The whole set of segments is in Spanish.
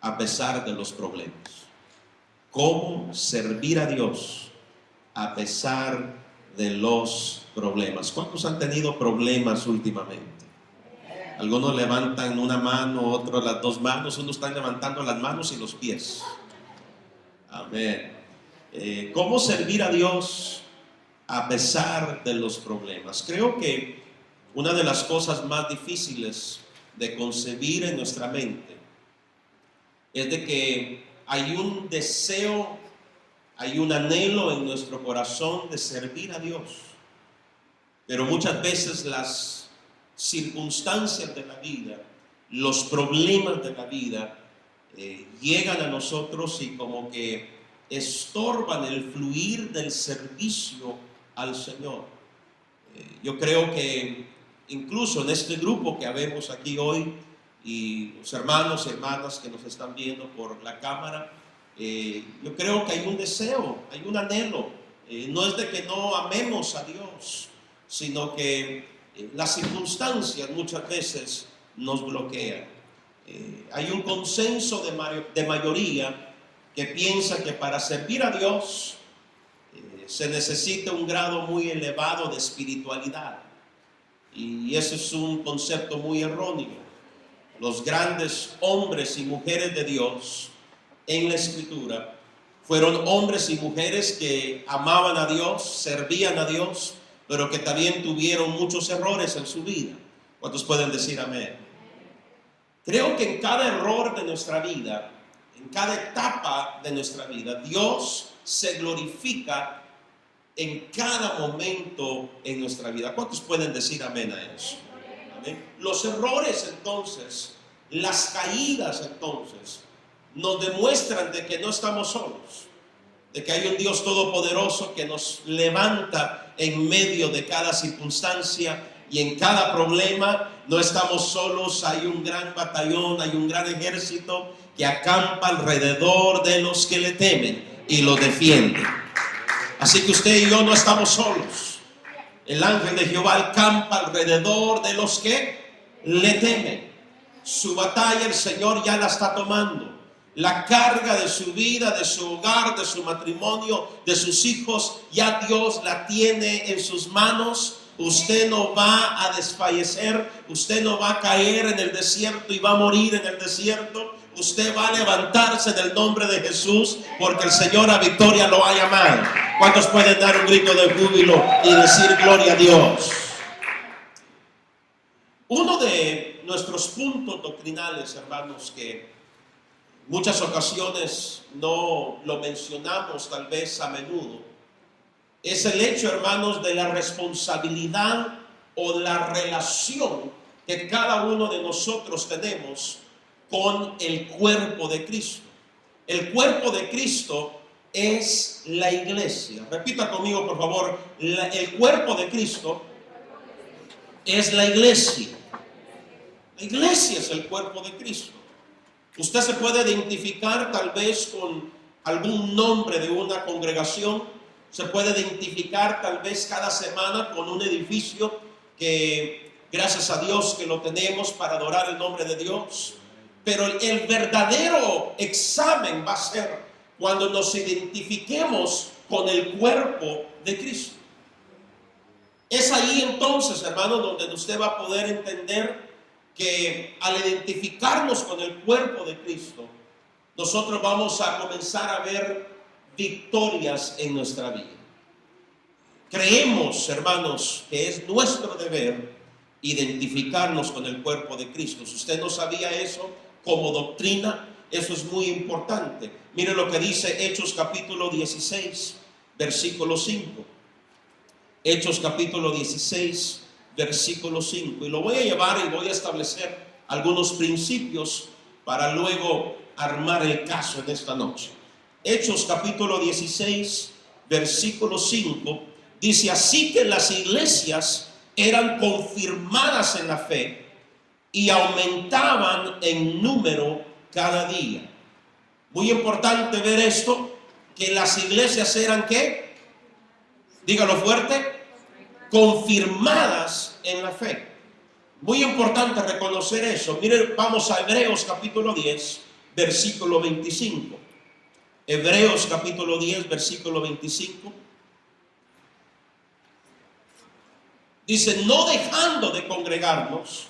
a pesar de los problemas. ¿Cómo servir a Dios a pesar de los problemas? ¿Cuántos han tenido problemas últimamente? Algunos levantan una mano, otros las dos manos, unos están levantando las manos y los pies. Amén. ¿Cómo servir a Dios a pesar de los problemas? Creo que una de las cosas más difíciles de concebir en nuestra mente es de que hay un deseo, hay un anhelo en nuestro corazón de servir a Dios, pero muchas veces las circunstancias de la vida, los problemas de la vida llegan a nosotros y como que estorban el fluir del servicio al Señor. Yo creo que incluso en este grupo que habemos aquí hoy y los hermanos y hermanas que nos están viendo por la cámara, yo creo que hay un deseo, hay un anhelo. No es de que no amemos a Dios, sino que las circunstancias muchas veces nos bloquean. Hay un consenso de mayoría que piensa que para servir a Dios se necesita un grado muy elevado de espiritualidad, y ese es un concepto muy erróneo. Los grandes hombres y mujeres de Dios en la Escritura fueron hombres y mujeres que amaban a Dios, servían a Dios, pero que también tuvieron muchos errores en su vida. ¿Cuántos pueden decir amén? Creo que en cada error de nuestra vida, en cada etapa de nuestra vida, Dios se glorifica en cada momento en nuestra vida. ¿Cuántos pueden decir amén a eso? Amén. Los errores entonces, las caídas entonces, nos demuestran de que no estamos solos, de que hay un Dios todopoderoso que nos levanta en medio de cada circunstancia y en cada problema. No estamos solos, hay un gran batallón, hay un gran ejército que acampa alrededor de los que le temen y lo defiende. Así que usted y yo no estamos solos. El ángel de Jehová acampa alrededor de los que le temen. Su batalla el Señor ya la está tomando. La carga de su vida, de su hogar, de su matrimonio, de sus hijos, ya Dios la tiene en sus manos. Usted no va a desfallecer, usted no va a caer en el desierto y va a morir en el desierto. Usted va a levantarse en el nombre de Jesús, porque el Señor a victoria lo ha llamado. ¿Cuántos pueden dar un grito de júbilo y decir gloria a Dios? Uno de nuestros puntos doctrinales, hermanos, que muchas ocasiones no lo mencionamos tal vez a menudo, es el hecho, hermanos, de la responsabilidad o la relación que cada uno de nosotros tenemos con el cuerpo de Cristo. El cuerpo de Cristo es la iglesia. Repita conmigo, por favor. El cuerpo de Cristo es la iglesia. La iglesia es el cuerpo de Cristo. Usted se puede identificar tal vez con algún nombre de una congregación. Se puede identificar tal vez cada semana con un edificio que, gracias a Dios, que lo tenemos para adorar el nombre de Dios. Pero el verdadero examen va a ser cuando nos identifiquemos con el cuerpo de Cristo. Es ahí entonces, hermano, donde usted va a poder entender que al identificarnos con el cuerpo de Cristo, nosotros vamos a comenzar a ver victorias en nuestra vida. Creemos, hermanos, que es nuestro deber identificarnos con el cuerpo de Cristo. Si usted no sabía eso como doctrina, eso es muy importante. Mire lo que dice Hechos capítulo 16, versículo 5. Hechos capítulo 16, versículo 5. Y lo voy a llevar y voy a establecer algunos principios para luego armar el caso en esta noche. Hechos capítulo 16, versículo 5, dice: así que las iglesias eran confirmadas en la fe y aumentaban en número cada día. Muy importante ver esto, que las iglesias eran ¿qué? Dígalo fuerte. Confirmadas en la fe. Muy importante reconocer eso. Miren, vamos a Hebreos capítulo 10, versículo 25. Hebreos capítulo 10, versículo 25. Dice, no dejando de congregarnos,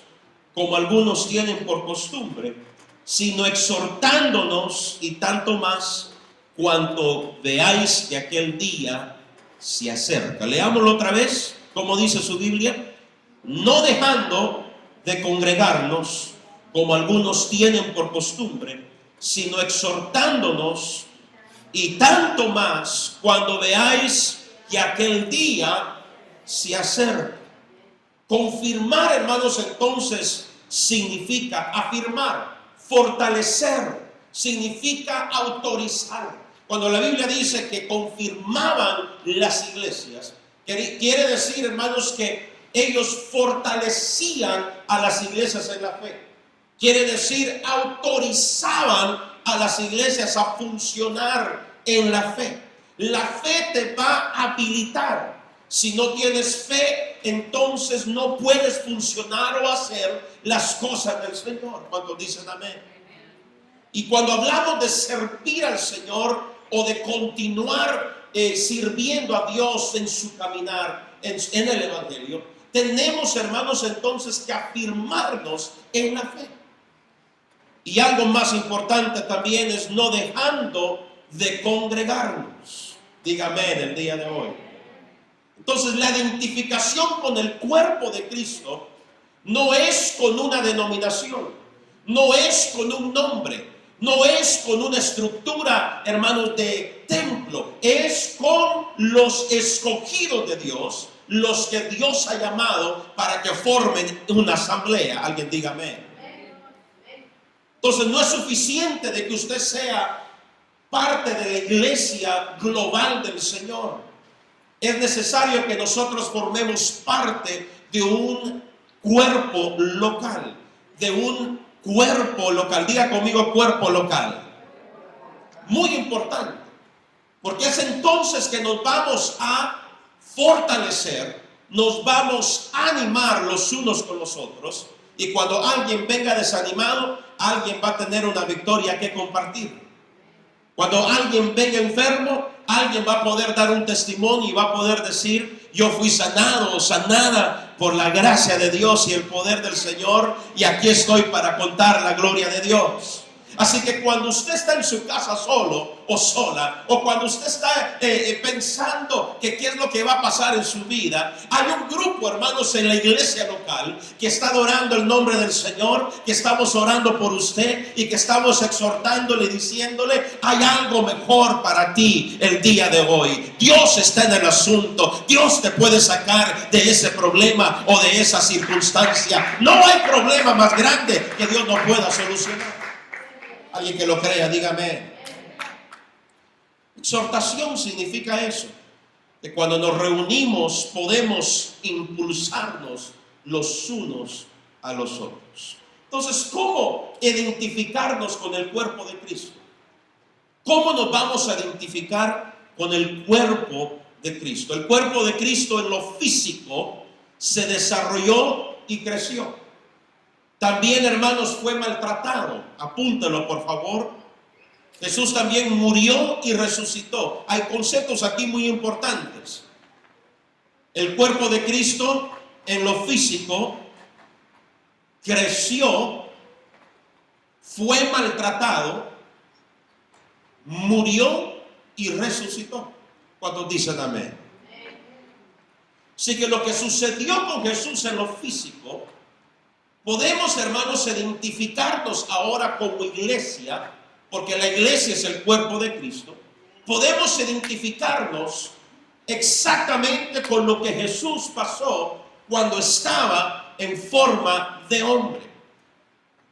como algunos tienen por costumbre, sino exhortándonos, y tanto más cuanto veáis que aquel día se acerca. Leámoslo otra vez, como dice su Biblia. No dejando de congregarnos, como algunos tienen por costumbre, sino exhortándonos, y tanto más cuando veáis que aquel día se acerca. Confirmar, hermanos, entonces significa afirmar, fortalecer, significa autorizar. Cuando la Biblia dice que confirmaban las iglesias, quiere decir, hermanos, que ellos fortalecían a las iglesias en la fe. Quiere decir, autorizaban a las iglesias a funcionar en la fe. La fe te va a habilitar. Si no tienes fe, entonces no puedes funcionar o hacer las cosas del Señor. ¿Cuántos dicen amén? Y cuando hablamos de servir al Señor o de continuar sirviendo a Dios en su caminar, en el Evangelio, tenemos, hermanos, entonces que afirmarnos en la fe. Y algo más importante también es no dejando de congregarnos. Dígame el día de hoy. Entonces, la identificación con el cuerpo de Cristo no es con una denominación, no es con un nombre, no es con una estructura, hermanos, de templo, es con los escogidos de Dios, los que Dios ha llamado para que formen una asamblea. Alguien diga amén. Entonces, no es suficiente de que usted sea parte de la iglesia global del Señor. Es necesario que nosotros formemos parte de un cuerpo local, de un cuerpo local. Diga conmigo, cuerpo local. Muy importante, porque es entonces que nos vamos a fortalecer, nos vamos a animar los unos con los otros, y cuando alguien venga desanimado, alguien va a tener una victoria que compartir. Cuando alguien venga enfermo, alguien va a poder dar un testimonio y va a poder decir, yo fui sanado o sanada por la gracia de Dios y el poder del Señor, y aquí estoy para contar la gloria de Dios. Así que cuando usted está en su casa solo o sola, o cuando usted está pensando que qué es lo que va a pasar en su vida, hay un grupo, hermanos, en la iglesia local que está adorando el nombre del Señor, que estamos orando por usted y que estamos exhortándole y diciéndole, hay algo mejor para ti el día de hoy. Dios está en el asunto. Dios te puede sacar de ese problema o de esa circunstancia. No hay problema más grande que Dios no pueda solucionar. Alguien que lo crea, dígame. Exhortación significa eso, que cuando nos reunimos podemos impulsarnos los unos a los otros. Entonces, ¿cómo identificarnos con el cuerpo de Cristo? ¿Cómo nos vamos a identificar con el cuerpo de Cristo? El cuerpo de Cristo en lo físico se desarrolló y creció. También, hermanos, fue maltratado. Apúntalo, por favor. Jesús también murió y resucitó. Hay conceptos aquí muy importantes. El cuerpo de Cristo en lo físico creció, fue maltratado, murió y resucitó. ¿Cuántos dicen amén? Así que lo que sucedió con Jesús en lo físico, podemos, hermanos, identificarnos ahora como iglesia, porque la iglesia es el cuerpo de Cristo. Podemos identificarnos exactamente con lo que Jesús pasó cuando estaba en forma de hombre.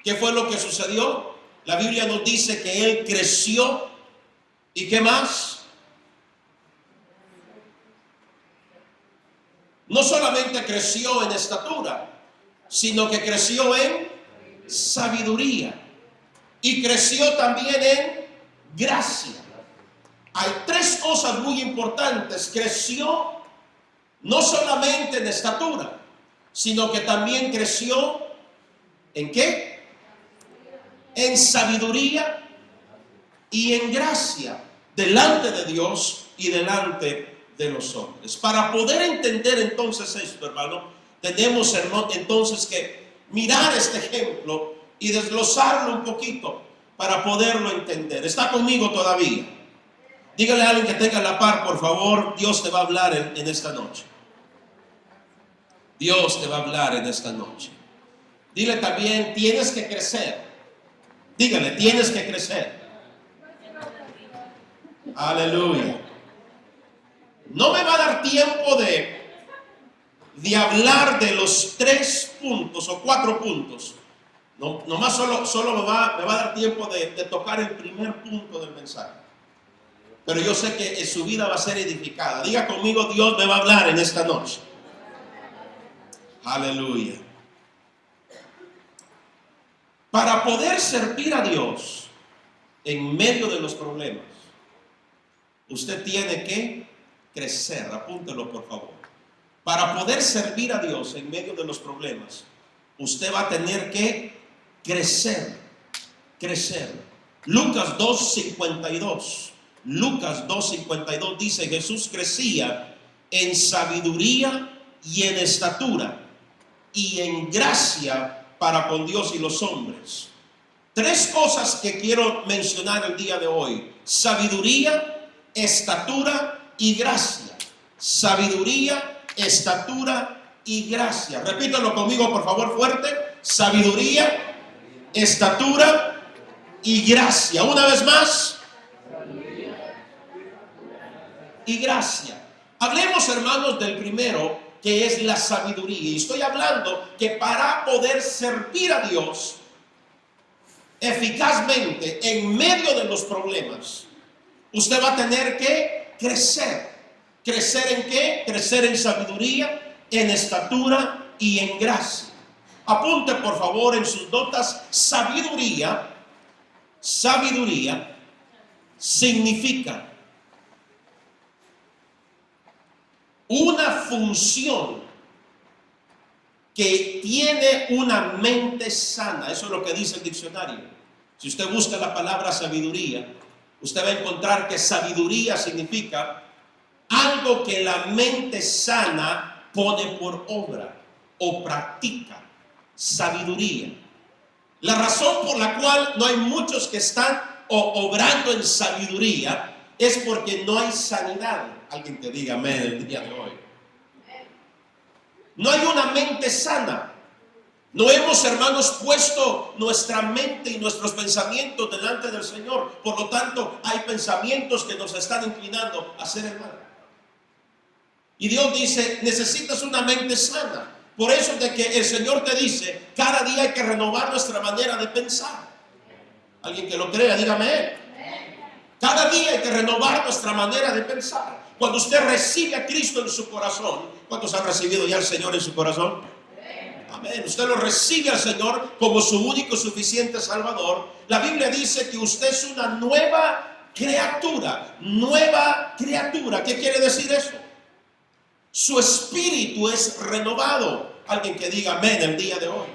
¿Qué fue lo que sucedió? La Biblia nos dice que Él creció. ¿Y qué más? No solamente creció en estatura, sino que creció en sabiduría y creció también en gracia. Hay tres cosas muy importantes. Creció no solamente en estatura, sino que también creció ¿en qué? en sabiduría y en gracia delante de Dios y delante de los hombres. Para poder entender entonces esto, hermano, tenemos entonces que mirar este ejemplo y desglosarlo un poquito para poderlo entender. ¿Está conmigo todavía? Dígale a alguien que tenga la par, por favor. Dios te va a hablar en esta noche. Dios te va a hablar en esta noche. Dile también, tienes que crecer. Dígale, tienes que crecer. Aleluya. No me va a dar tiempo de hablar de los 3 puntos o 4 puntos. No, nomás solo me va a dar tiempo de tocar el primer punto del mensaje. Pero yo sé que su vida va a ser edificada. Diga conmigo, Dios me va a hablar en esta noche. Aleluya. Para poder servir a Dios en medio de los problemas, usted tiene que crecer. Apúntelo, por favor. Para poder servir a Dios en medio de los problemas, usted va a tener que crecer. Lucas 2:52. Lucas 2:52 dice: Jesús crecía en sabiduría y en estatura y en gracia para con Dios y los hombres. 3 cosas que quiero mencionar el día de hoy: sabiduría, estatura y gracia. Sabiduría, estatura y gracia. Repítalo conmigo, por favor, fuerte. Sabiduría, estatura y gracia. Una vez más. Y gracia. Hablemos, hermanos, del primero, que es la sabiduría. Y estoy hablando que para poder servir a Dios eficazmente en medio de los problemas, usted va a tener que crecer. ¿Crecer en qué? Crecer en sabiduría, en estatura y en gracia. Apunte, por favor, en sus notas: sabiduría. Sabiduría significa una función que tiene una mente sana. Eso es lo que dice el diccionario. Si usted busca la palabra sabiduría, usted va a encontrar que sabiduría significa algo que la mente sana pone por obra o practica. Sabiduría. La razón por la cual no hay muchos que están obrando en sabiduría es porque no hay sanidad. Alguien que diga amén el día de hoy. No hay una mente sana. No hemos, hermanos, puesto nuestra mente y nuestros pensamientos delante del Señor. Por lo tanto, hay pensamientos que nos están inclinando a hacer el mal. Y Dios dice: necesitas una mente sana. Por eso es de que el Señor te dice: cada día hay que renovar nuestra manera de pensar. Alguien que lo crea, dígame. Cada día hay que renovar nuestra manera de pensar. Cuando usted recibe a Cristo en su corazón, ¿cuántos han recibido ya al Señor en su corazón? Amén. Usted lo recibe al Señor como su único suficiente Salvador. La Biblia dice que usted es una nueva criatura. Nueva criatura. ¿Qué quiere decir eso? Su espíritu es renovado. Alguien que diga amén el día de hoy.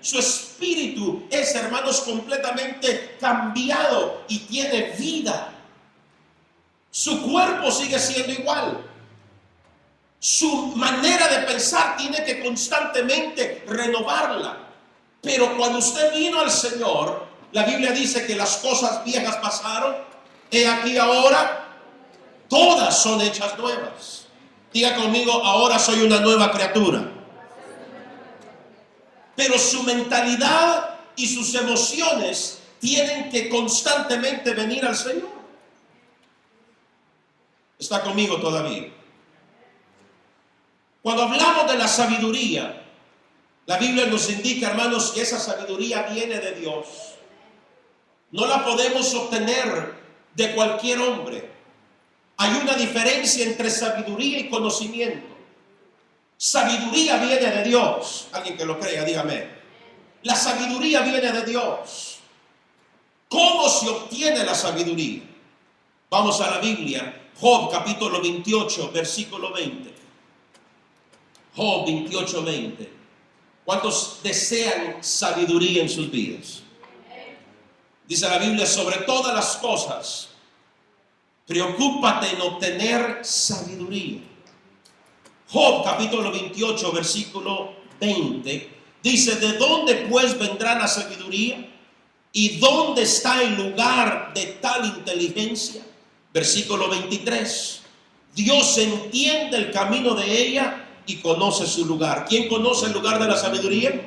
Su espíritu es, hermanos, completamente cambiado y tiene vida. Su cuerpo sigue siendo igual. Su manera de pensar tiene que constantemente renovarla. Pero cuando usted vino al Señor, la Biblia dice que las cosas viejas pasaron. He aquí ahora, todas son hechas nuevas. Diga conmigo: ahora soy una nueva criatura. Pero su mentalidad y sus emociones tienen que constantemente venir al Señor. ¿Está conmigo todavía? Cuando hablamos de la sabiduría, la Biblia nos indica, hermanos, que esa sabiduría viene de Dios. No la podemos obtener de cualquier hombre. Hay una diferencia entre sabiduría y conocimiento. Sabiduría viene de Dios. Alguien que lo crea, dígame. La sabiduría viene de Dios. ¿Cómo se obtiene la sabiduría? Vamos a la Biblia. Job capítulo 28, versículo 20. Job 28, 20. ¿Cuántos desean sabiduría en sus vidas? Dice la Biblia, sobre todas las cosas, preocúpate en obtener sabiduría. Job capítulo 28, versículo 20, dice, ¿de dónde pues vendrá la sabiduría? ¿Y dónde está el lugar de tal inteligencia? Versículo 23, Dios entiende el camino de ella y conoce su lugar. ¿Quién conoce el lugar de la sabiduría?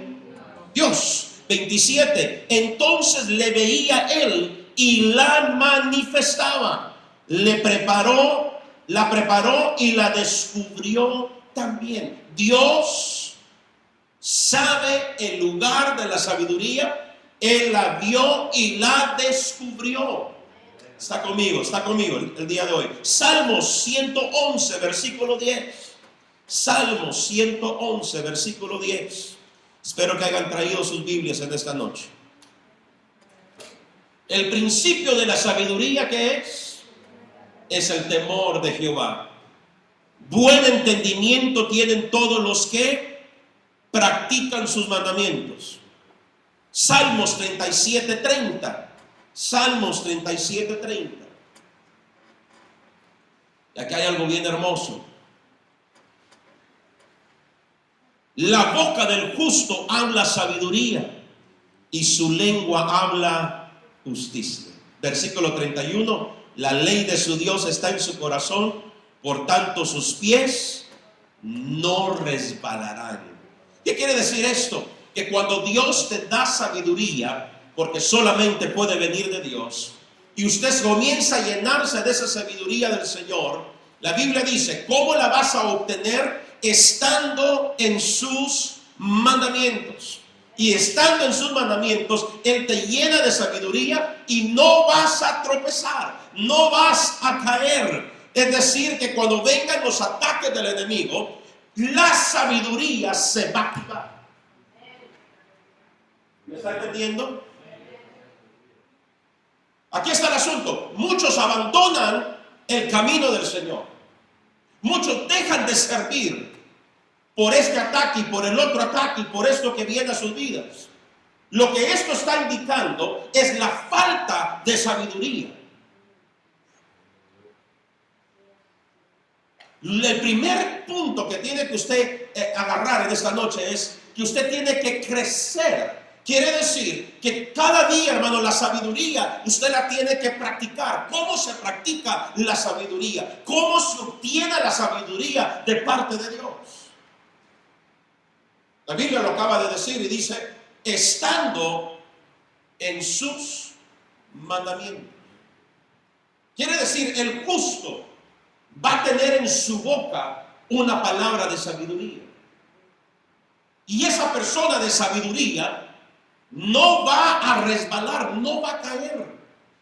Dios. 27, entonces le veía él y la manifestaba. La preparó y la descubrió también. Dios sabe el lugar de la sabiduría. Él la vio y la descubrió. Está conmigo el día de hoy. Salmos 111, versículo 10. Salmos 111, versículo 10. Espero que hayan traído sus Biblias en esta noche. El principio de la sabiduría, ¿qué es? Es el temor de Jehová. Buen entendimiento tienen todos los que practican sus mandamientos. Salmos 37:30. Salmos 37:30. Y aquí hay algo bien hermoso. La boca del justo habla sabiduría y su lengua habla justicia. Versículo 31. La ley de su Dios está en su corazón, por tanto sus pies no resbalarán. ¿Qué quiere decir esto? Que cuando Dios te da sabiduría, porque solamente puede venir de Dios, y usted comienza a llenarse de esa sabiduría del Señor, la Biblia dice, ¿cómo la vas a obtener? Estando en sus mandamientos. Y estando en sus mandamientos, Él te llena de sabiduría y no vas a tropezar, no vas a caer. Es decir, que cuando vengan los ataques del enemigo, la sabiduría se va a activar. ¿Me está entendiendo? Aquí está el asunto. Muchos abandonan el camino del Señor. Muchos dejan de servir por este ataque y por el otro ataque y por esto que viene a sus vidas. Lo que esto está indicando es la falta de sabiduría. El primer punto que tiene que usted agarrar en esta noche es que usted tiene que crecer. Quiere decir que cada día, hermano, la sabiduría usted la tiene que practicar. ¿Cómo se practica la sabiduría? ¿Cómo se obtiene la sabiduría de parte de Dios? La Biblia lo acaba de decir y dice, estando en sus mandamientos. Quiere decir, el justo va a tener en su boca una palabra de sabiduría. Y esa persona de sabiduría no va a resbalar, no va a caer.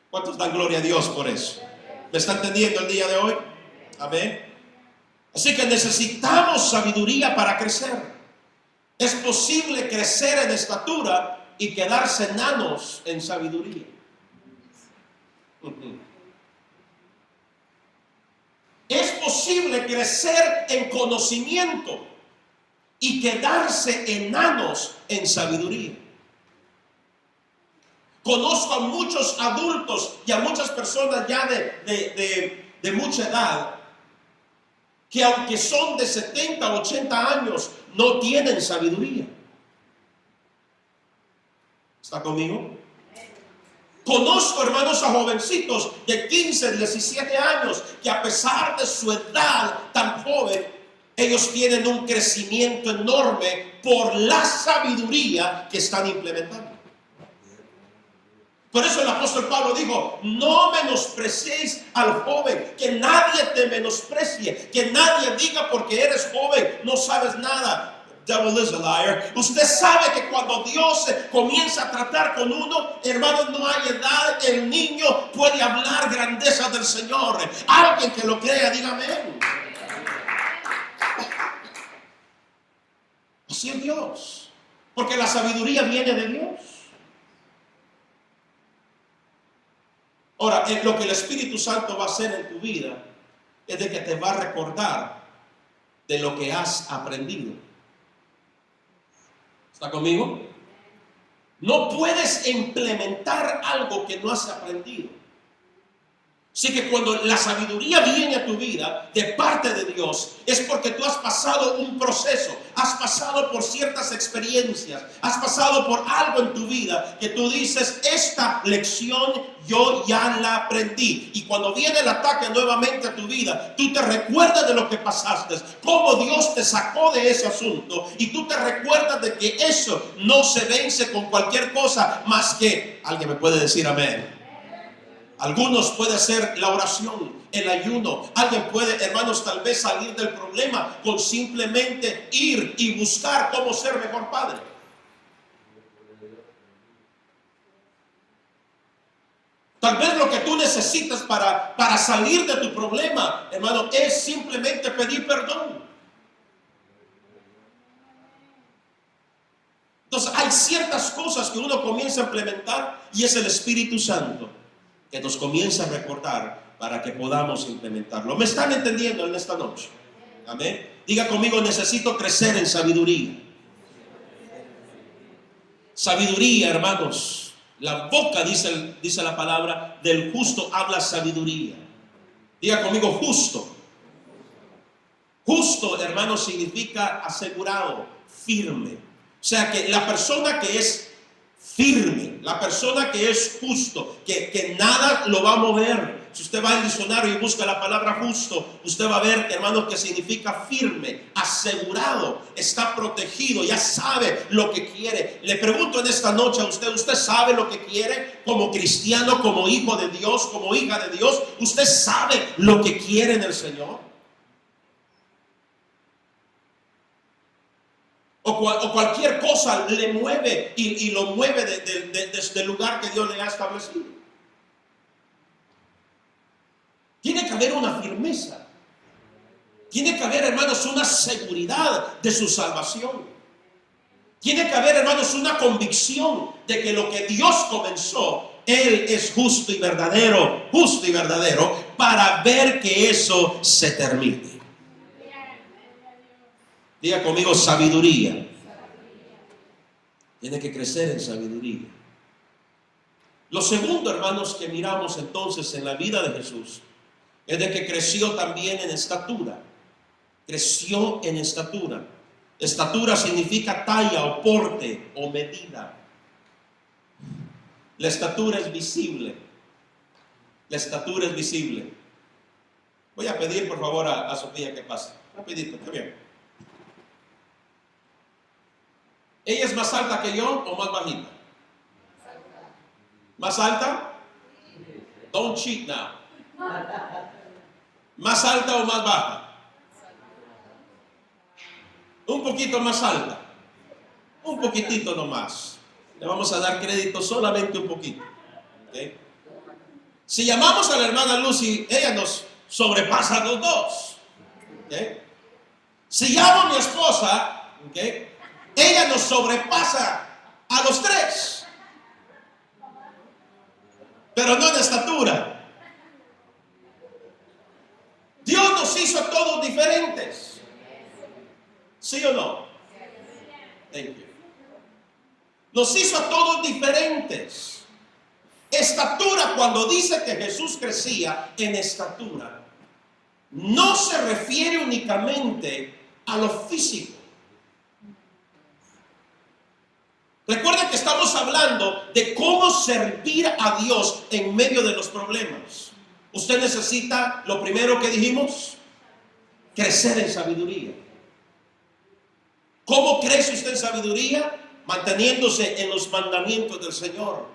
¿Cuántos dan gloria a Dios por eso? ¿Me está entendiendo el día de hoy? Amén. Así que necesitamos sabiduría para crecer. Es posible crecer en estatura y quedarse enanos en sabiduría. Es posible crecer en conocimiento y quedarse enanos en sabiduría. Conozco a muchos adultos y a muchas personas ya de mucha edad que aunque son de 70, 80 años, no tienen sabiduría. ¿Está conmigo? Conozco, hermanos, a jovencitos de 15, 17 años que a pesar de su edad tan joven, ellos tienen un crecimiento enorme por la sabiduría que están implementando. Por eso el apóstol Pablo dijo, no menospreciéis al joven, que nadie te menosprecie, que nadie diga porque eres joven, no sabes nada. Devil is a liar. Usted sabe que cuando Dios comienza a tratar con uno, hermanos, no hay edad, el niño puede hablar grandeza del Señor. Alguien que lo crea, dígame. Así es Dios, porque la sabiduría viene de Dios. Ahora, lo que el Espíritu Santo va a hacer en tu vida es de que te va a recordar de lo que has aprendido. ¿Está conmigo? No puedes implementar algo que no has aprendido. Así que cuando la sabiduría viene a tu vida de parte de Dios, es porque tú has pasado un proceso, has pasado por ciertas experiencias, has pasado por algo en tu vida que tú dices, esta lección yo ya la aprendí. Y cuando viene el ataque nuevamente a tu vida, tú te recuerdas de lo que pasaste, cómo Dios te sacó de ese asunto, y tú te recuerdas de que eso no se vence con cualquier cosa más que, alguien me puede decir amén. Algunos puede ser la oración, el ayuno. Alguien puede, hermanos, tal vez salir del problema con simplemente ir y buscar cómo ser mejor padre. Tal vez lo que tú necesitas para salir de tu problema, hermano, es simplemente pedir perdón. Entonces hay ciertas cosas que uno comienza a implementar y es el Espíritu Santo que nos comienza a recordar para que podamos implementarlo. ¿Me están entendiendo en esta noche? Amén. Diga conmigo, necesito crecer en sabiduría. Sabiduría, hermanos. La boca, dice la palabra, del justo habla sabiduría. Diga conmigo, justo. Justo, hermanos, significa asegurado, firme. O sea que la persona que es firme, la persona que es justo, que nada lo va a mover. Si usted va al diccionario y busca la palabra justo, usted va a ver, hermano, que significa firme, asegurado, está protegido, ya sabe lo que quiere. Le pregunto en esta noche a usted, ¿usted sabe lo que quiere como cristiano, como hijo de Dios, como hija de Dios? ¿Usted sabe lo que quiere en el Señor? O cualquier cosa le mueve y lo mueve desde el lugar que Dios le ha establecido. Tiene que haber una firmeza. Tiene que haber, hermanos, una seguridad de su salvación. Tiene que haber, hermanos, una convicción de que lo que Dios comenzó, Él es justo y verdadero, para ver que eso se termine. Diga conmigo, sabiduría. Tiene que crecer en sabiduría. Lo segundo, hermanos, que miramos entonces en la vida de Jesús es de que creció también en estatura. Creció en estatura. Estatura significa talla o porte o medida. La estatura es visible. La estatura es visible. Voy a pedir por favor a Sofía que pase. Rapidito, está bien. ¿Ella es más alta que yo o más bajita? ¿Más alta? Don't cheat now. ¿Más alta o más baja? Un poquito más alta. Un poquitito nomás. Le vamos a dar crédito solamente un poquito. ¿Okay? Si llamamos a la hermana Lucy, ella nos sobrepasa a los dos. ¿Okay? Si llamo a mi esposa, ¿okay?, ella nos sobrepasa a los tres, pero no en estatura. Dios nos hizo a todos diferentes. ¿Sí o no? Thank you. Nos hizo a todos diferentes. Estatura, cuando dice que Jesús crecía en estatura, no se refiere únicamente a lo físico. Recuerden que estamos hablando de cómo servir a Dios en medio de los problemas. Usted necesita, lo primero que dijimos, crecer en sabiduría. ¿Cómo crece usted en sabiduría? Manteniéndose en los mandamientos del Señor,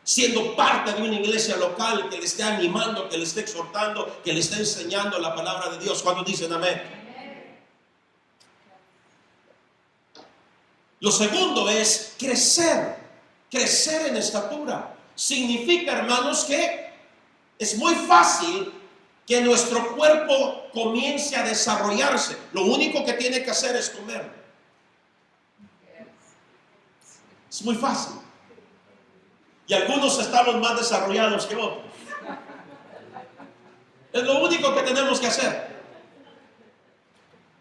siendo parte de una iglesia local que le esté animando, que le esté exhortando, que le esté enseñando la palabra de Dios. ¿Cuántos dicen amén? Lo segundo es crecer en estatura. Significa, hermanos, que es muy fácil que nuestro cuerpo comience a desarrollarse. Lo único que tiene que hacer es comer. Es muy fácil. Y algunos estamos más desarrollados que otros. Es lo único que tenemos que hacer.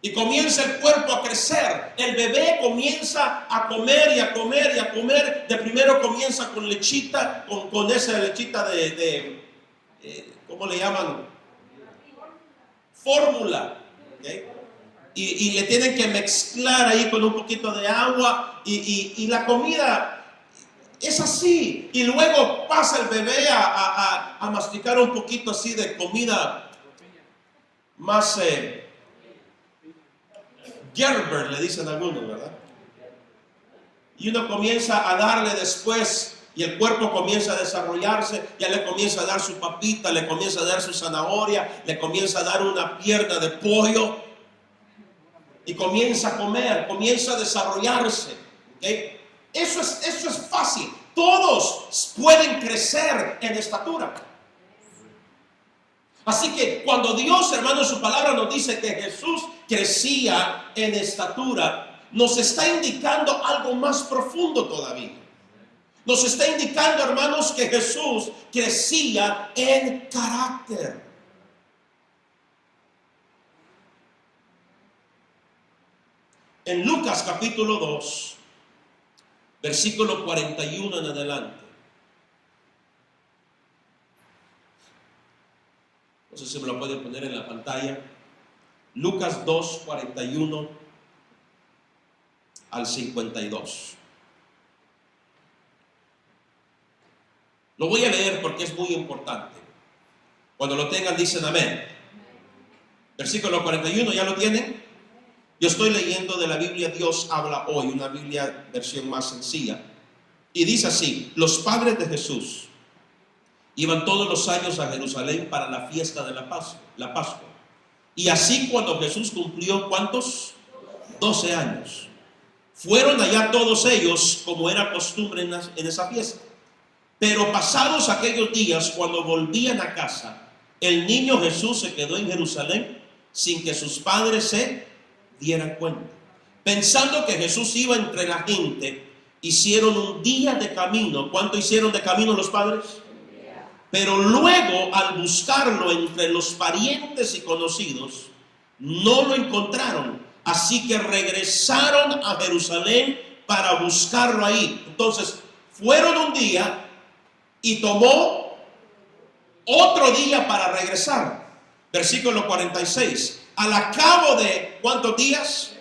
Y comienza el cuerpo a crecer. El bebé comienza a comer y a comer y a comer. De primero comienza con lechita, con esa lechita ¿cómo le llaman? Fórmula. ¿Okay? Y le tienen que mezclar ahí con un poquito de agua. Y la comida es así. Y luego pasa el bebé a masticar un poquito así de comida más... Gerber, le dicen algunos, ¿verdad? Y uno comienza a darle después, y el cuerpo comienza a desarrollarse, ya le comienza a dar su papita, le comienza a dar su zanahoria, le comienza a dar una pierna de pollo, y comienza a comer, comienza a desarrollarse. ¿Okay? Eso es fácil. Todos pueden crecer en estatura. Así que cuando Dios, hermano, en su palabra nos dice que Jesús crecía en estatura, nos está indicando algo más profundo todavía. Nos está indicando, hermanos, que Jesús crecía en carácter. En Lucas capítulo 2, versículo 41 en adelante. No sé si me lo pueden poner en la pantalla. Lucas 2, 41 al 52. Lo voy a leer porque es muy importante. Cuando lo tengan dicen amén. Versículo 41, ¿ya lo tienen? Yo estoy leyendo de la Biblia Dios habla hoy, una Biblia versión más sencilla. Y dice así: los padres de Jesús iban todos los años a Jerusalén para la fiesta de la Pascua. Y así cuando Jesús cumplió, ¿cuántos? 12 años. Fueron allá todos ellos, como era costumbre en esa fiesta. Pero pasados aquellos días, cuando volvían a casa, el niño Jesús se quedó en Jerusalén sin que sus padres se dieran cuenta. Pensando que Jesús iba entre la gente, hicieron un día de camino. ¿Cuánto hicieron de camino los padres? Pero luego, al buscarlo entre los parientes y conocidos, no lo encontraron. Así que regresaron a Jerusalén para buscarlo ahí. Entonces, fueron un día y tomó otro día para regresar. Versículo 46. Al cabo de, ¿cuántos días?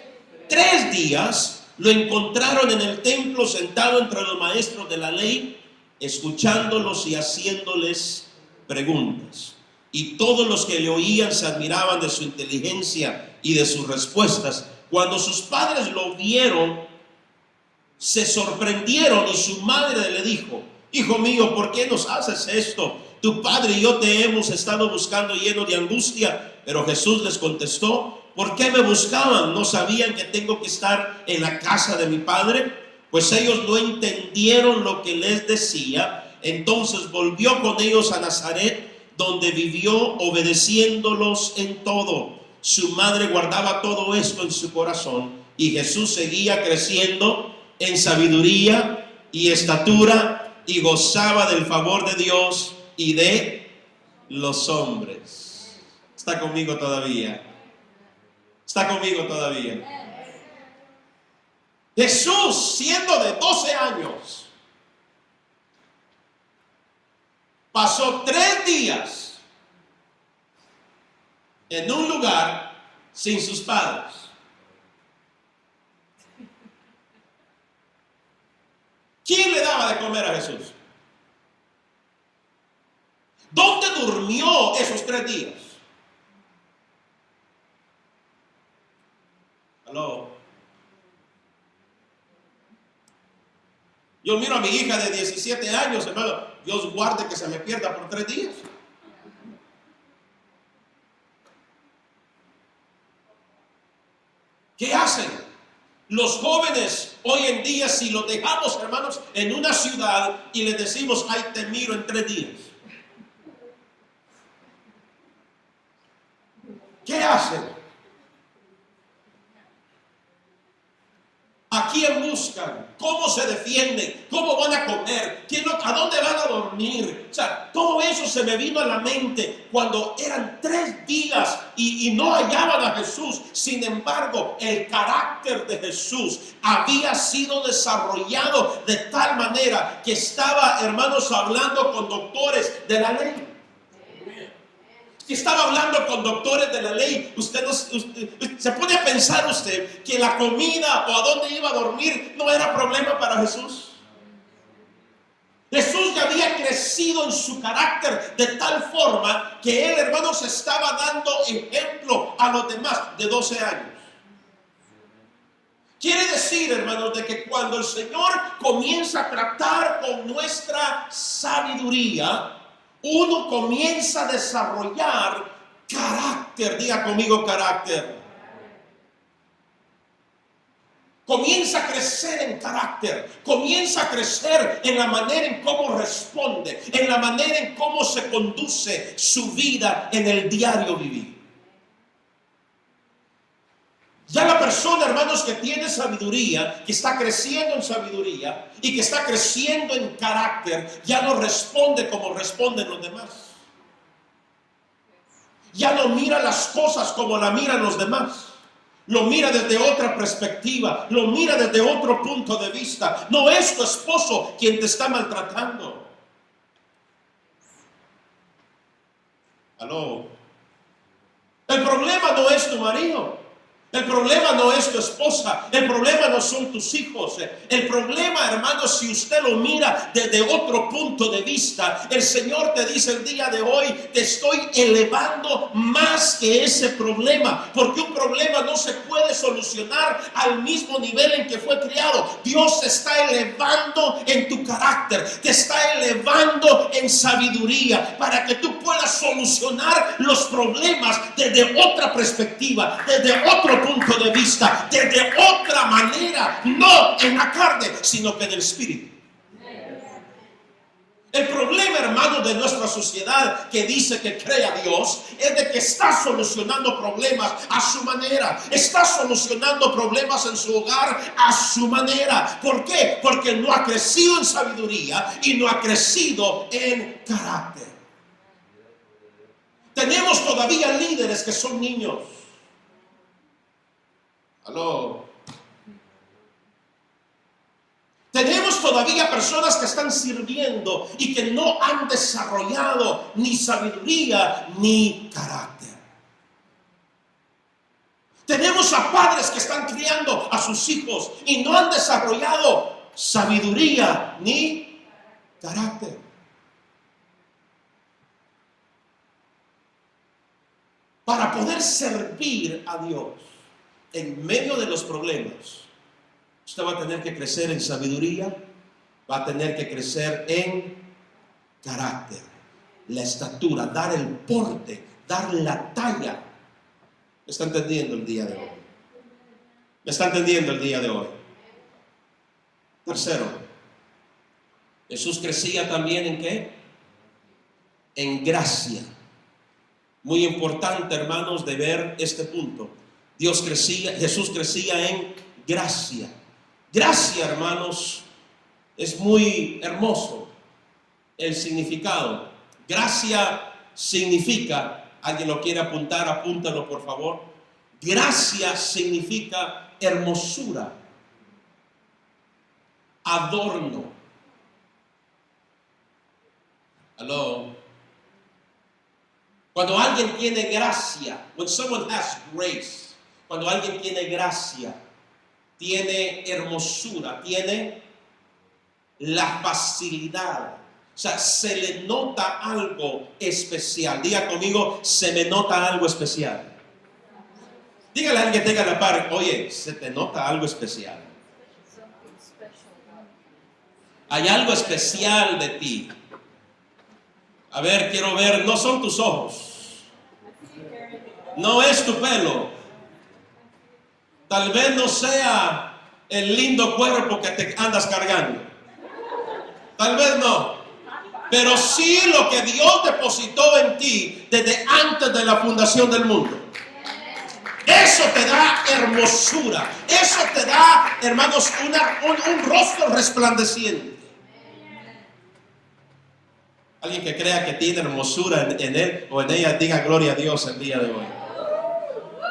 3 días, lo encontraron en el templo sentado entre los maestros de la ley, escuchándolos y haciéndoles preguntas. Y todos los que le oían se admiraban de su inteligencia y de sus respuestas. Cuando sus padres lo vieron, se sorprendieron, y su madre le dijo: hijo mío, ¿por qué nos haces esto? Tu padre y yo te hemos estado buscando lleno de angustia. Pero Jesús les contestó: ¿por qué me buscaban? ¿No sabían que tengo que estar en la casa de mi padre? Pues ellos no entendieron lo que les decía. Entonces volvió con ellos a Nazaret, donde vivió, obedeciéndolos en todo. Su madre guardaba todo esto en su corazón, y Jesús seguía creciendo en sabiduría y estatura, y gozaba del favor de Dios y de los hombres. ¿Está conmigo todavía? ¿Está conmigo todavía? Jesús, siendo de 12 años, pasó 3 días en un lugar sin sus padres. ¿Quién le daba de comer a Jesús? ¿Dónde durmió esos 3 días? ¿Aló? Yo miro a mi hija de 17 años, hermano. Dios guarde que se me pierda por 3 días. ¿Qué hacen? Los jóvenes hoy en día, si los dejamos, hermanos, en una ciudad y les decimos: ay, te miro en 3 días. ¿Qué hacen? ¿A quién buscan? ¿Cómo se defienden? ¿Cómo van a comer? ¿A dónde van a dormir? O sea, todo eso se me vino a la mente cuando eran 3 días y no hallaban a Jesús. Sin embargo, el carácter de Jesús había sido desarrollado de tal manera que estaba, hermanos, hablando con doctores de la ley. Que estaba hablando con doctores de la ley. Usted se pone a pensar usted que la comida o a dónde iba a dormir no era problema para Jesús. Jesús ya había crecido en su carácter de tal forma que él, hermanos, estaba dando ejemplo a los demás de 12 años. Quiere decir, hermanos, de que cuando el Señor comienza a tratar con nuestra sabiduría, uno comienza a desarrollar carácter. Diga conmigo, carácter. Comienza a crecer en carácter, comienza a crecer en la manera en cómo responde, en la manera en cómo se conduce su vida en el diario vivir. Ya la persona, hermanos, que tiene sabiduría, que está creciendo en sabiduría y que está creciendo en carácter, ya no responde como responden los demás. Ya no mira las cosas como la miran los demás. Lo mira desde otra perspectiva, lo mira desde otro punto de vista. No es tu esposo quien te está maltratando. ¿Aló? El problema no es tu marido. El problema no es tu esposa, el problema no son tus hijos. El problema, hermanos, si usted lo mira desde otro punto de vista, el Señor te dice el día de hoy, te estoy elevando más que ese problema, porque un problema no se puede solucionar al mismo nivel en que fue creado. Dios te está elevando en tu carácter, te está elevando en sabiduría, para que tú puedas solucionar los problemas desde otra perspectiva, desde otro punto de vista, desde otra manera, no en la carne, sino que en el espíritu. El problema, hermano, de nuestra sociedad que dice que cree a Dios es de que está solucionando problemas a su manera, está solucionando problemas en su hogar a su manera. ¿Por qué? Porque no ha crecido en sabiduría y no ha crecido en carácter. Tenemos todavía líderes que son niños. Aló. Tenemos todavía personas que están sirviendo y que no han desarrollado ni sabiduría ni carácter. Tenemos a padres que están criando a sus hijos y no han desarrollado sabiduría ni carácter. Para poder servir a Dios en medio de los problemas, usted va a tener que crecer en sabiduría, va a tener que crecer en carácter, la estatura, dar el porte, dar la talla. ¿Me está entendiendo el día de hoy? ¿Me está entendiendo el día de hoy? Tercero, Jesús crecía también ¿en qué? En gracia. Muy importante, hermanos, de ver este punto. Jesús crecía en gracia. Gracia, hermanos, es muy hermoso el significado. Gracia significa, alguien lo quiere apuntar, apúntalo por favor. Gracia significa hermosura, adorno. Aló. Cuando alguien tiene gracia, when someone has grace, cuando alguien tiene gracia, tiene hermosura, tiene la facilidad, o sea, se le nota algo especial. Diga conmigo, se me nota algo especial. Dígale a alguien que tenga la par, oye, se te nota algo especial. Hay algo especial de ti. A ver, quiero ver, no son tus ojos, no es tu pelo, tal vez no sea el lindo cuerpo que te andas cargando, tal vez no, pero sí lo que Dios depositó en ti desde antes de la fundación del mundo. Eso te da hermosura, eso te da, hermanos, un rostro resplandeciente. Alguien que crea que tiene hermosura en él o en ella, diga gloria a Dios el día de hoy.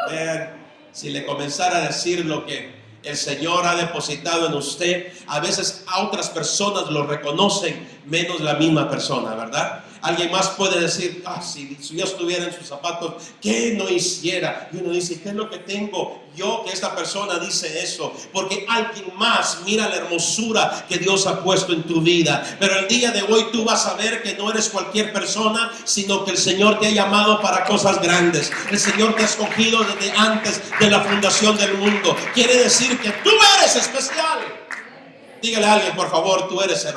Vean, si le comenzara a decir lo que el Señor ha depositado en usted, a veces a otras personas lo reconocen, menos la misma persona, ¿verdad? Alguien más puede decir, si yo estuviera en sus zapatos, ¿qué no hiciera? Y uno dice, ¿qué es lo que tengo yo que esta persona dice eso? Porque alguien más mira la hermosura que Dios ha puesto en tu vida. Pero el día de hoy tú vas a ver que no eres cualquier persona, sino que el Señor te ha llamado para cosas grandes. El Señor te ha escogido desde antes de la fundación del mundo. Quiere decir que tú eres especial. Dígale a alguien, por favor, tú eres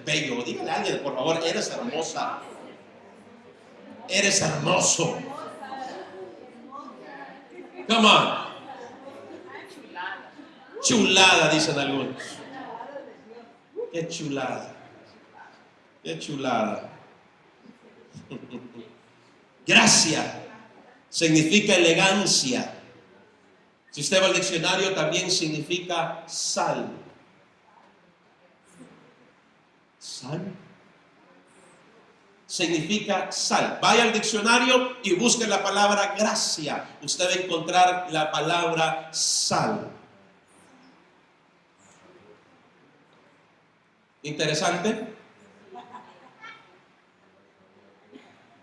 bello. Dígale a alguien, por favor, eres hermosa. Eres hermoso. Come on. Chulada, dicen algunos. Qué chulada. Qué chulada. Gracia significa elegancia. Si usted va al diccionario, también significa sal. Sal significa sal. Vaya al diccionario y busque la palabra gracia. Usted va a encontrar la palabra sal. Interesante.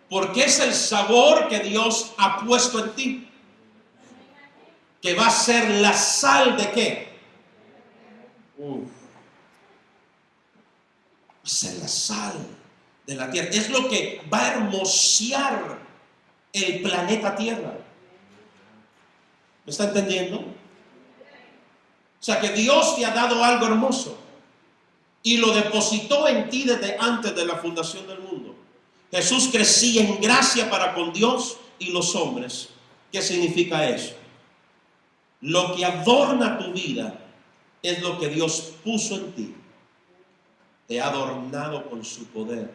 Porque es el sabor que Dios ha puesto en ti, que va a ser la sal de qué. Va a ser la sal de la tierra. Es lo que va a hermosear el planeta Tierra. ¿Me está entendiendo? O sea que Dios te ha dado algo hermoso y lo depositó en ti desde antes de la fundación del mundo. Jesús crecía en gracia para con Dios y los hombres. ¿Qué significa eso? Lo que adorna tu vida es lo que Dios puso en ti. Te ha adornado con su poder.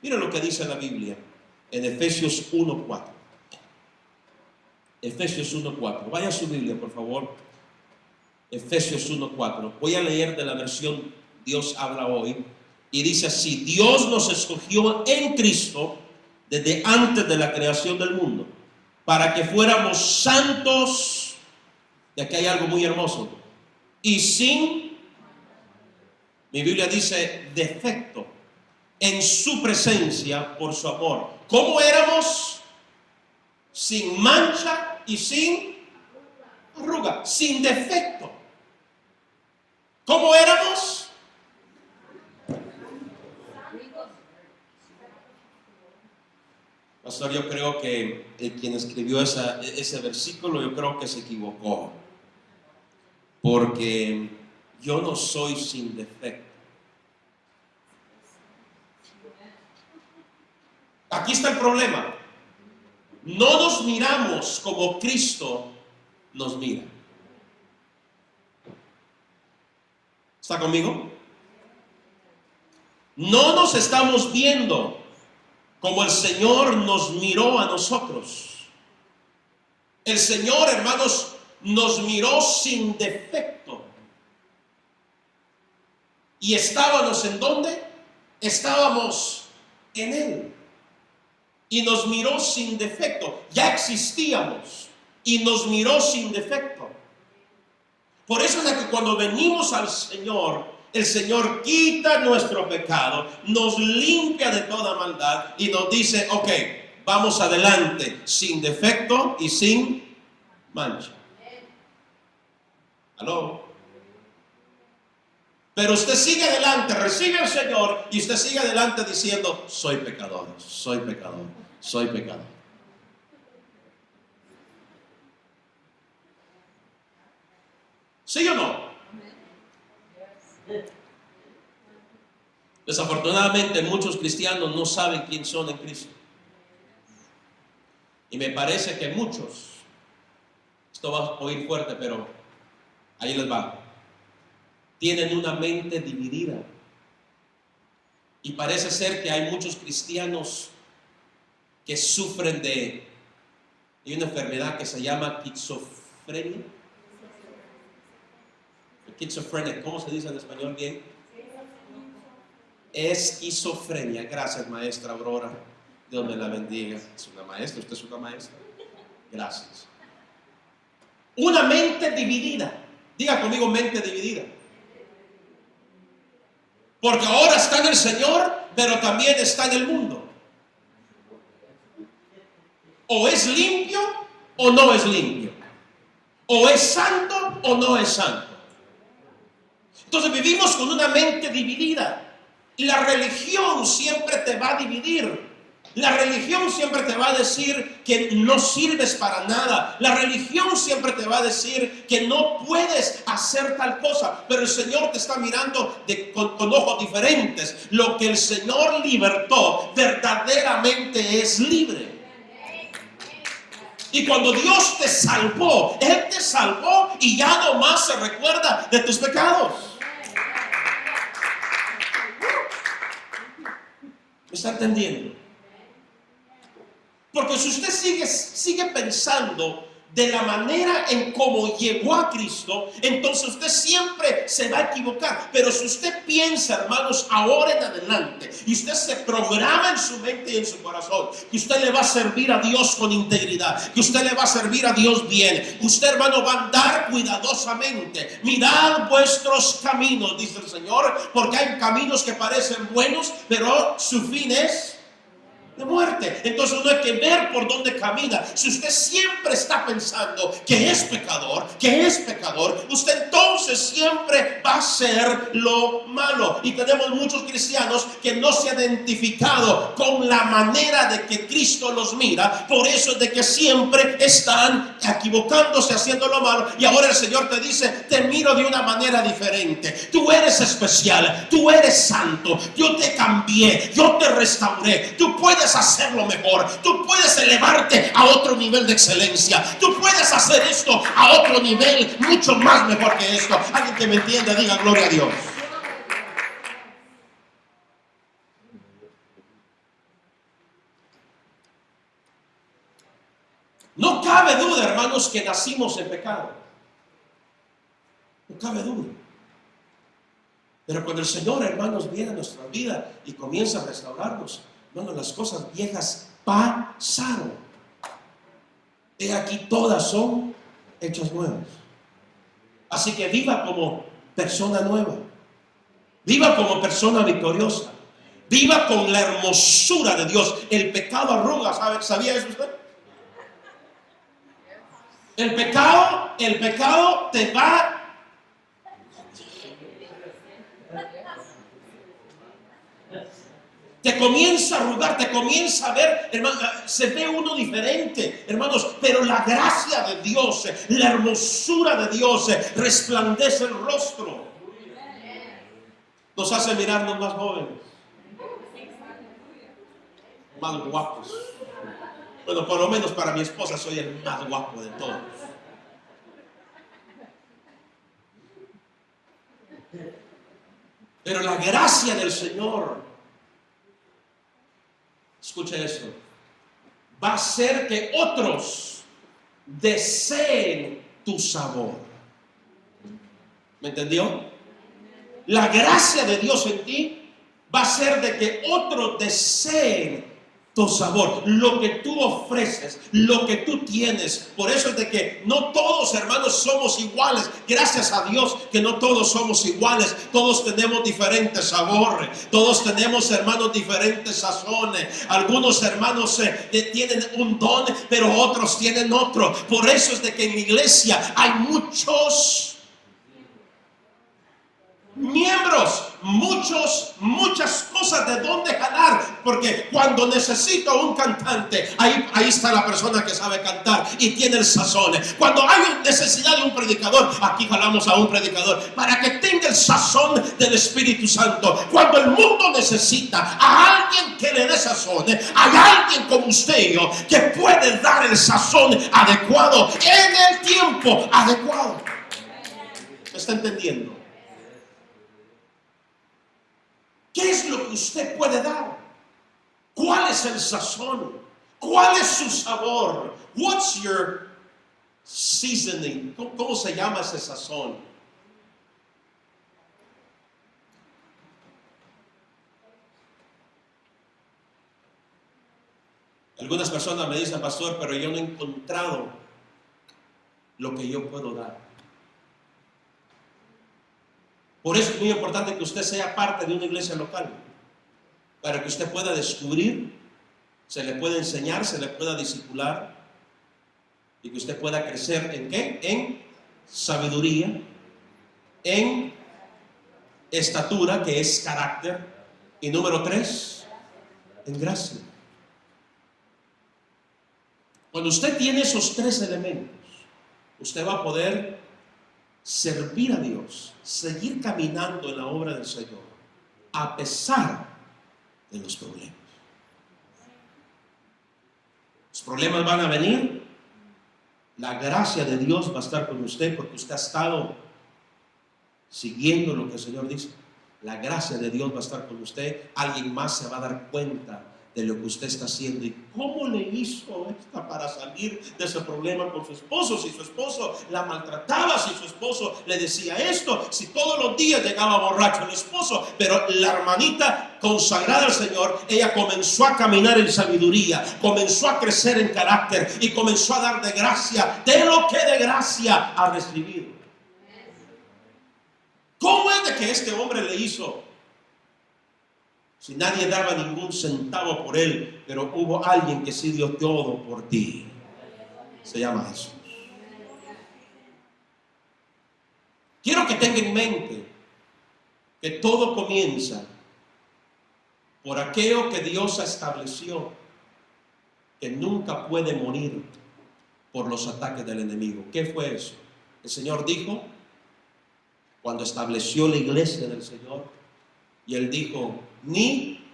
Mira lo que dice la Biblia en Efesios 1:4. Efesios 1:4. Vaya a su Biblia, por favor. Efesios 1:4. Voy a leer de la versión Dios habla hoy. Y dice así: Dios nos escogió en Cristo desde antes de la creación del mundo, para que fuéramos santos. Y aquí hay algo muy hermoso. Y sin, mi Biblia dice, defecto, en su presencia por su amor. ¿Cómo éramos? Sin mancha y sin arruga, sin defecto. ¿Cómo éramos? Pastor, yo creo que quien escribió ese versículo, yo creo que se equivocó. Porque yo no soy sin defecto. Aquí está el problema. No nos miramos como Cristo nos mira. ¿Está conmigo? No nos estamos viendo como el Señor nos miró a nosotros. El Señor, hermanos, nos miró sin defecto. ¿Y estábamos en dónde? Estábamos en Él. Y nos miró sin defecto. Ya existíamos y nos miró sin defecto. Por eso es que cuando venimos al Señor, el Señor quita nuestro pecado, nos limpia de toda maldad y nos dice, ok, vamos adelante, sin defecto y sin mancha. ¿Aló? Pero usted sigue adelante, recibe al Señor y usted sigue adelante diciendo, soy pecador, soy pecador, soy pecador. ¿Sí o no? Desafortunadamente muchos cristianos no saben quién son en Cristo. Y me parece que muchos, esto va a oír fuerte, pero ahí les va, tienen una mente dividida. Y parece ser que hay muchos cristianos que sufren de una enfermedad que se llama esquizofrenia. Schizophrenic, ¿cómo se dice en español bien? Esquizofrenia. Gracias, maestra Aurora. Dios me la bendiga. Es una maestra, usted es una maestra. Gracias. Una mente dividida. Diga conmigo, mente dividida. Porque ahora está en el Señor, pero también está en el mundo. O es limpio o no es limpio. O es santo o no es santo. Entonces vivimos con una mente dividida. La religión siempre te va a dividir. La religión siempre te va a decir que no sirves para nada. La religión siempre te va a decir que no puedes hacer tal cosa. Pero el Señor te está mirando con ojos diferentes. Lo que el Señor libertó verdaderamente es libre. Y cuando Dios te salvó, Él te salvó y ya no más se recuerda de tus pecados. ¿Me está entendiendo? Porque si usted sigue pensando de la manera en cómo llegó a Cristo, entonces usted siempre se va a equivocar. Pero si usted piensa, hermanos, ahora en adelante, y usted se programa en su mente y en su corazón, que usted le va a servir a Dios con integridad, que usted le va a servir a Dios bien, usted, hermano, va a andar cuidadosamente. Mirad vuestros caminos, dice el Señor, porque hay caminos que parecen buenos, pero su fin es de muerte. Entonces uno hay que ver por dónde camina. Si usted siempre está pensando que es pecador, usted entonces siempre va a hacer lo malo. Y tenemos muchos cristianos que no se han identificado con la manera de que Cristo los mira. Por eso es de que siempre están equivocándose, haciendo lo malo. Y ahora el Señor te dice, te miro de una manera diferente. Tú eres especial, tú eres santo, yo te cambié, yo te restauré. Tú puedes hacerlo mejor, tú puedes elevarte a otro nivel de excelencia, tú puedes hacer esto a otro nivel mucho más mejor que esto. Alguien que me entienda, diga gloria a Dios. No cabe duda, hermanos, que nacimos en pecado. No cabe duda. Pero cuando el Señor, hermanos, viene a nuestra vida y comienza a restaurarnos, hermanos, las cosas viejas pasaron. He aquí todas son hechas nuevas. Así que viva como persona nueva. Viva como persona victoriosa. Viva con la hermosura de Dios. El pecado arruga, ¿sabía eso usted? El pecado te va. Te comienza a arrugar, te comienza a ver, hermano, se ve uno diferente, hermanos, pero la gracia de Dios, la hermosura de Dios resplandece el rostro. Nos hace mirarnos más jóvenes, más guapos. Bueno, por lo menos para mi esposa soy el más guapo de todos. Pero la gracia del Señor, escucha esto, va a hacer que otros deseen tu sabor. ¿Me entendió? La gracia de Dios en ti va a hacer de que otros deseen tu sabor, lo que tú ofreces, lo que tú tienes. Por eso es de que no todos, hermanos, somos iguales. Gracias a Dios que no todos somos iguales. Todos tenemos diferentes sabores. Todos tenemos, hermanos, diferentes sazones. Algunos hermanos tienen un don, pero otros tienen otro. Por eso es de que en la iglesia hay muchos miembros, muchas cosas de dónde jalar, porque cuando necesito un cantante, ahí está la persona que sabe cantar y tiene el sazón. Cuando hay necesidad de un predicador, aquí jalamos a un predicador para que tenga el sazón del Espíritu Santo. Cuando el mundo necesita a alguien que le dé sazón, hay alguien como usted y yo que puede dar el sazón adecuado en el tiempo adecuado. ¿Me está entendiendo? ¿Qué es lo que usted puede dar? ¿Cuál es el sazón? ¿Cuál es su sabor? What's your seasoning? ¿Cómo se llama ese sazón? Algunas personas me dicen, pastor, pero yo no he encontrado lo que yo puedo dar. Por eso es muy importante que usted sea parte de una iglesia local, para que usted pueda descubrir, se le pueda enseñar, se le pueda discipular, y que usted pueda crecer ¿en qué? En sabiduría, en estatura, que es carácter, y número 3, en gracia. Cuando usted tiene esos 3 elementos, usted va a poder servir a Dios, seguir caminando en la obra del Señor, a pesar de los problemas. Los problemas van a venir, la gracia de Dios va a estar con usted porque usted ha estado siguiendo lo que el Señor dice. La gracia de Dios va a estar con usted. Alguien más se va a dar cuenta de lo que usted está haciendo y cómo le hizo esta para salir de ese problema con su esposo. Si su esposo la maltrataba, si su esposo le decía esto, si todos los días llegaba borracho el esposo, pero la hermanita consagrada al Señor, ella comenzó a caminar en sabiduría, comenzó a crecer en carácter y comenzó a dar de gracia de lo que de gracia ha recibido. ¿Cómo es de que este hombre le hizo? Si nadie daba ningún centavo por él, pero hubo alguien que sí dio todo por ti. Se llama Jesús. Quiero que tenga en mente que todo comienza por aquello que Dios estableció, que nunca puede morir por los ataques del enemigo. ¿Qué fue eso? El Señor dijo, cuando estableció la iglesia del Señor, y Él dijo, ni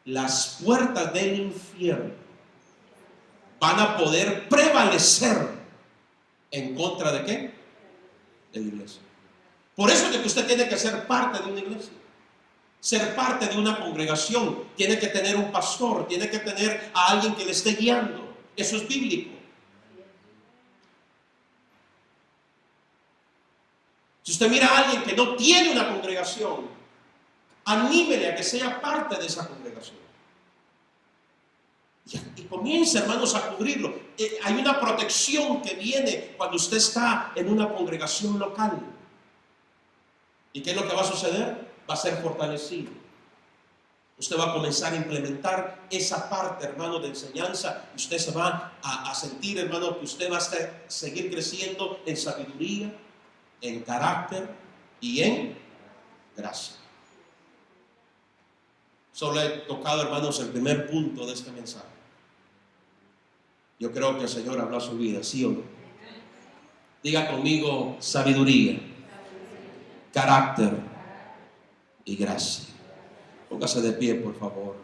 las puertas del infierno van a poder prevalecer en contra de ¿qué? De la iglesia. Por eso es que usted tiene que ser parte de una iglesia, ser parte de una congregación, tiene que tener un pastor, tiene que tener a alguien que le esté guiando. Eso es bíblico. Si usted mira a alguien que no tiene una congregación, anímele a que sea parte de esa congregación. Y comience, hermanos, a cubrirlo. Hay una protección que viene cuando usted está en una congregación local. ¿Y qué es lo que va a suceder? Va a ser fortalecido. Usted va a comenzar a implementar esa parte, hermano, de enseñanza. Y usted se va a sentir, hermano, que usted va a seguir creciendo en sabiduría, en carácter y en gracia. Solo he tocado, hermanos, el primer punto de este mensaje. Yo creo que el Señor habló a su vida, ¿sí o no? Diga conmigo, sabiduría, carácter y gracia. Póngase de pie, por favor.